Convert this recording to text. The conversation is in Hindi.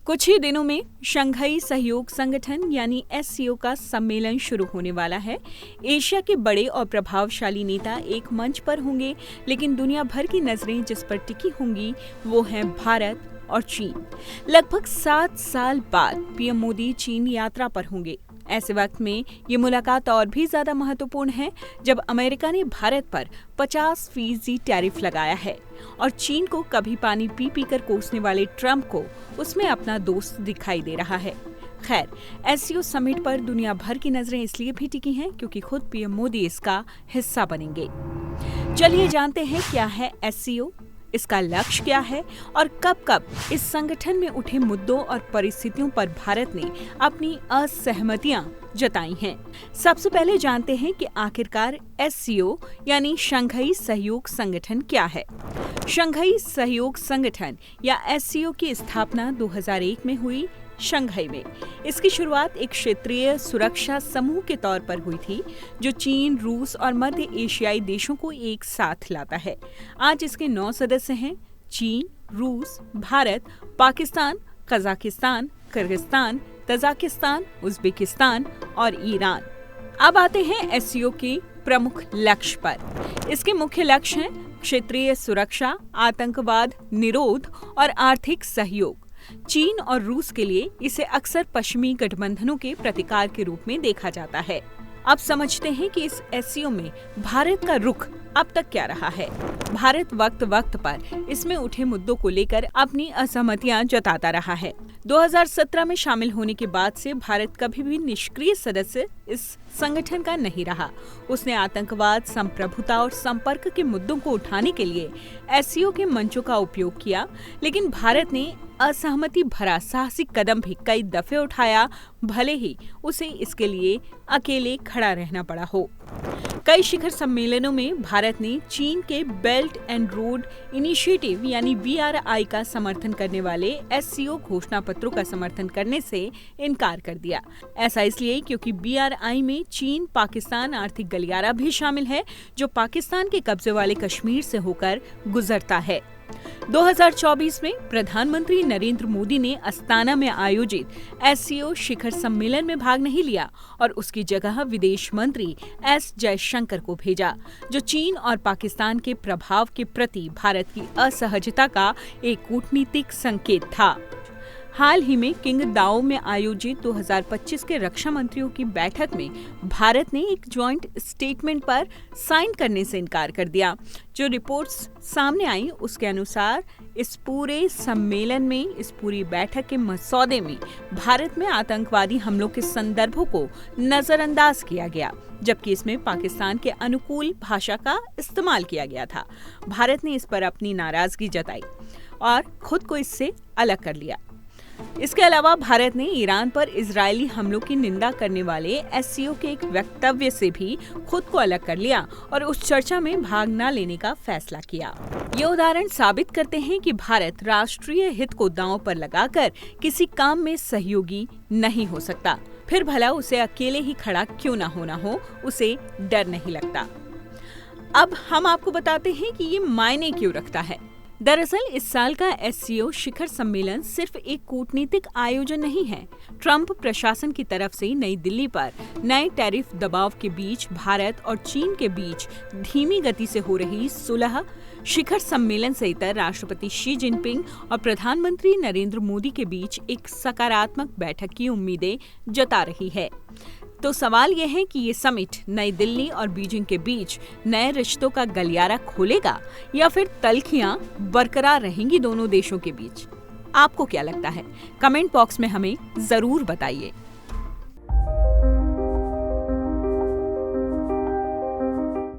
कुछ ही दिनों में शंघाई सहयोग संगठन यानी एससीओ का सम्मेलन शुरू होने वाला है। एशिया के बड़े और प्रभावशाली नेता एक मंच पर होंगे, लेकिन दुनिया भर की नजरें जिस पर टिकी होंगी वो हैं भारत और चीन। लगभग 7 साल बाद पीएम मोदी चीन यात्रा पर होंगे। ऐसे वक्त में ये मुलाकात और भी ज्यादा महत्वपूर्ण है जब अमेरिका ने भारत पर 50% टैरिफ लगाया है और चीन को कभी पानी पी पी कर कोसने वाले ट्रंप को उसमें अपना दोस्त दिखाई दे रहा है। खैर, एससीओ समिट पर दुनिया भर की नजरें इसलिए भी टिकी हैं क्योंकि खुद पीएम मोदी इसका हिस्सा बनेंगे। चलिए जानते हैं क्या है एससीओ, इसका लक्ष्य क्या है और कब कब इस संगठन में उठे मुद्दों और परिस्थितियों पर भारत ने अपनी असहमतियां जताई हैं। सबसे पहले जानते हैं कि आखिरकार एससीओ यानी शंघाई सहयोग संगठन क्या है। शंघाई सहयोग संगठन या एससीओ की स्थापना 2001 में हुई शंघाई में। इसकी शुरुआत एक क्षेत्रीय सुरक्षा समूह के तौर पर हुई थी जो चीन, रूस और मध्य एशियाई देशों को एक साथ लाता है। आज इसके 9 सदस्य हैं: चीन, रूस, Bharat, Pakistan, Kazakhstan, Kyrgyzstan, Tajikistan, Uzbekistan और ईरान। अब आते हैं एससीओ के प्रमुख लक्ष्य पर। इसके मुख्य लक्ष्य हैं क्षेत्रीय सुरक्षा, आतंकवाद निरोध और आर्थिक सहयोग। चीन और रूस के लिए इसे अक्सर पश्चिमी गठबंधनों के प्रतिकार के रूप में देखा जाता है। अब समझते हैं कि इस एससीओ में भारत का रुख अब तक क्या रहा है। भारत वक्त वक्त पर इसमें उठे मुद्दों को लेकर अपनी असहमतियां जताता रहा है। 2017 में शामिल होने के बाद से भारत कभी भी निष्क्रिय सदस्य इस संगठन का नहीं रहा। उसने आतंकवाद, संप्रभुता और संपर्क के मुद्दों को उठाने के लिए एससीओ के मंचों का उपयोग किया, लेकिन भारत ने असहमति भरा साहसिक कदम भी कई दफे उठाया, भले ही उसे इसके लिए अकेले खड़ा रहना पड़ा हो। कई शिखर सम्मेलनों में भारत ने चीन के बेल्ट एंड रोड इनिशिएटिव यानी BRI का समर्थन करने वाले एससीओ घोषणा पत्रों का समर्थन करने से इनकार कर दिया। ऐसा इसलिए क्योंकि BRI में चीन पाकिस्तान आर्थिक गलियारा भी शामिल है जो पाकिस्तान के कब्जे वाले कश्मीर से होकर गुजरता है। 2024 में प्रधानमंत्री नरेंद्र मोदी ने अस्ताना में आयोजित एससीओ शिखर सम्मेलन में भाग नहीं लिया और उसकी जगह विदेश मंत्री एस जयशंकर को भेजा, जो चीन और पाकिस्तान के प्रभाव के प्रति भारत की असहजता का एक कूटनीतिक संकेत था। हाल ही में किंगदाओ में आयोजित 2025 के रक्षा मंत्रियों की बैठक में भारत ने एक जॉइंट स्टेटमेंट पर साइन करने से इनकार कर दिया। जो रिपोर्ट्स सामने आई उसके अनुसार इस पूरे सम्मेलन में, इस पूरी बैठक के मसौदे में भारत में आतंकवादी हमलों के संदर्भों को नजरअंदाज किया गया, जबकि इसमें पाकिस्तान के अनुकूल भाषा का इस्तेमाल किया गया था। भारत ने इस पर अपनी नाराजगी जताई और खुद को इससे अलग कर लिया। इसके अलावा भारत ने ईरान पर इजरायली हमलों की निंदा करने वाले एससीओ के एक वक्तव्य से भी खुद को अलग कर लिया और उस चर्चा में भाग न लेने का फैसला किया। ये उदाहरण साबित करते हैं कि भारत राष्ट्रीय हित को दांव पर लगाकर किसी काम में सहयोगी नहीं हो सकता, फिर भला उसे अकेले ही खड़ा क्यों न होना हो, उसे डर नहीं लगता। अब हम आपको बताते हैं कि ये मायने क्यों रखता है। दरअसल इस साल का एससीओ शिखर सम्मेलन सिर्फ एक कूटनीतिक आयोजन नहीं है। ट्रंप प्रशासन की तरफ से नई दिल्ली पर नए टैरिफ दबाव के बीच भारत और चीन के बीच धीमी गति से हो रही सुलह, शिखर सम्मेलन से इतर राष्ट्रपति शी जिनपिंग और प्रधानमंत्री नरेंद्र मोदी के बीच एक सकारात्मक बैठक की उम्मीदें जता रही है। तो सवाल यह है कि ये समिट नई दिल्ली और बीजिंग के बीच नए रिश्तों का गलियारा खोलेगा या फिर तल्खियां बरकरार रहेंगी दोनों देशों के बीच। आपको क्या लगता है? कमेंट बॉक्स में हमें जरूर बताइए।